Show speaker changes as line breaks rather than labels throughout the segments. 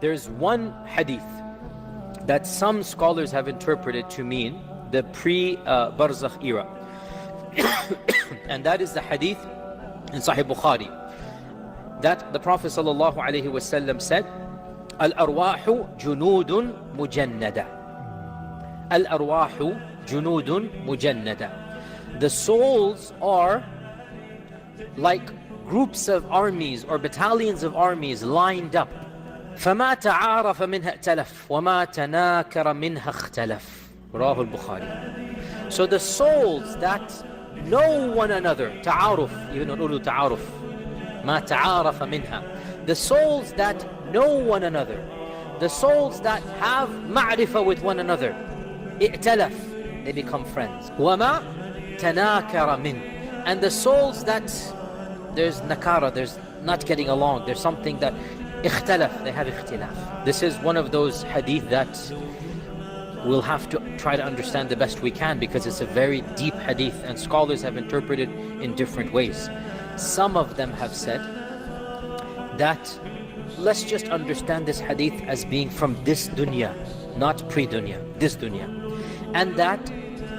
There's one hadith that some scholars have interpreted to mean the pre-Barzakh era. And that is the hadith in Sahih Bukhari, that the Prophet ﷺ said, Al-arwahu junudun mujannada. Al-arwahu junudun mujannada. The souls are like groups of armies or battalions of armies lined up. فَمَا تَعَارَفَ مِنْهَا ائْتَلَفْ وَمَا تَنَاكَرَ مِنْهَا اخْتَلَفْ. Rawahu al-Bukhari. So the souls that know one another, ta'aruf, even ulu ta'aruf, مَا تَعَارَفَ مِنْهَا. The souls that know one another, the souls that have ma'rifah with one another, ائتلف, they become friends. وَمَا تَنَاكَرَ مِنْ. And the souls that there's nakara, there's not getting along, there's something that اختلف, they have اختلاف. This is one of those hadith that we'll have to try to understand the best we can, because it's a very deep hadith and scholars have interpreted in different ways. Some of them have said that let's just understand this hadith as being from this dunya, not pre-dunya, this dunya. And that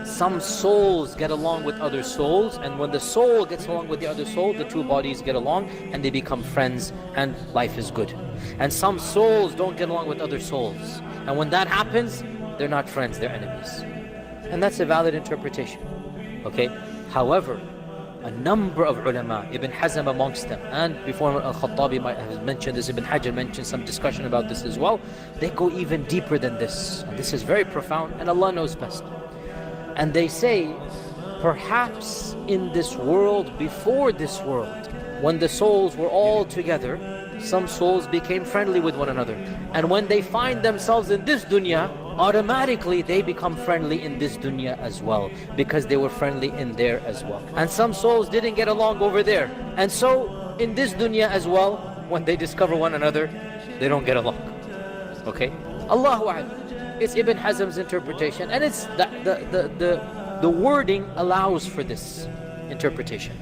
some souls get along with other souls, and when the soul gets along with the other soul, the two bodies get along and they become friends and life is good. And some souls don't get along with other souls, and when that happens, they're not friends, they're enemies. And that's a valid interpretation. Okay? However, a number of ulama, Ibn Hazm amongst them, and before Al-Khattabi might have mentioned this, Ibn Hajar mentioned some discussion about this as well, they go even deeper than this. And this is very profound, and Allah knows best. And they say, perhaps in this world, before this world, when the souls were all together, some souls became friendly with one another. And when they find themselves in this dunya, automatically they become friendly in this dunya as well, because they were friendly in there as well. And some souls didn't get along over there. And so in this dunya as well, when they discover one another, they don't get along. Okay? Allahu A'lam. It's Ibn Hazm's interpretation, and it's the wording allows for this interpretation.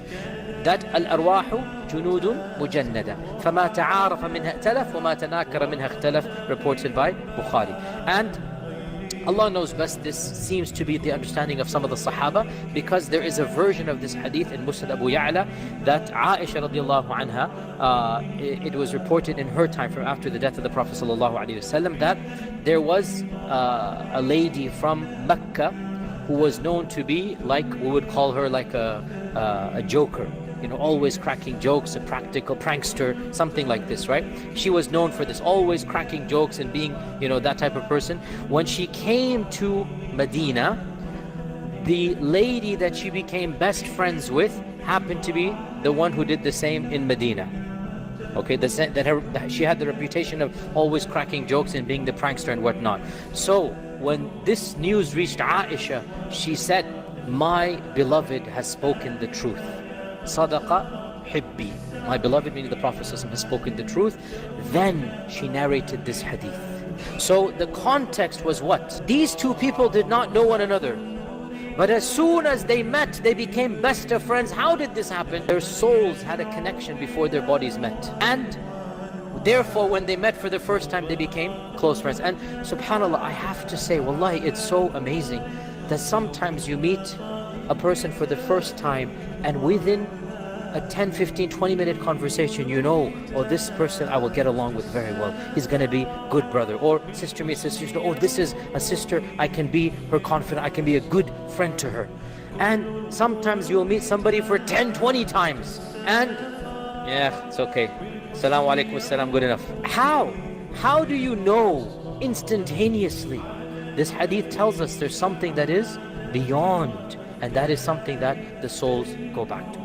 That al-arwahu junudun mujannada. فَمَا تَعَارَفَ مِنْهَا ائْتَلَفْ وَمَا تَنَاكَرَ مِنْهَا اخْتَلَفْ, reported by Bukhari. And Allah knows best, this seems to be the understanding of some of the Sahaba, because there is a version of this hadith in Musnad Abu Ya'la that Aisha radiallahu anha, it was reported in her time, from after the death of the Prophet sallallahu alaihi wasallam, that there was a lady from Mecca who was known to be, like we would call her, like a joker, you know, always cracking jokes, a practical prankster, something like this, right? She was known for this, always cracking jokes and being, you know, that type of person. When she came to Medina, the lady that she became best friends with happened to be the one who did the same in Medina. Okay, she had the reputation of always cracking jokes and being the prankster and whatnot. So when this news reached Aisha, she said, "My beloved has spoken the truth. Sadaqa hibbi." My beloved, meaning the Prophet ﷺ, has spoken the truth. Then she narrated this hadith. So the context was what? These two people did not know one another, but as soon as they met, they became best of friends. How did this happen? Their souls had a connection before their bodies met, and therefore when they met for the first time, they became close friends. And subhanAllah, I have to say, wallahi, it's so amazing that sometimes you meet a person for the first time, and within a 10, 15, 20 minute conversation, you know, oh, this person I will get along with very well. He's going to be good brother. Or sister meets sister, oh, this is a sister, I can be her confidant, I can be a good friend to her. And sometimes you'll meet somebody for 10, 20 times, and yeah, it's okay. Assalamu alaikum assalam, good enough. How do you know instantaneously? This hadith tells us there's something that is beyond, and that is something that the souls go back to.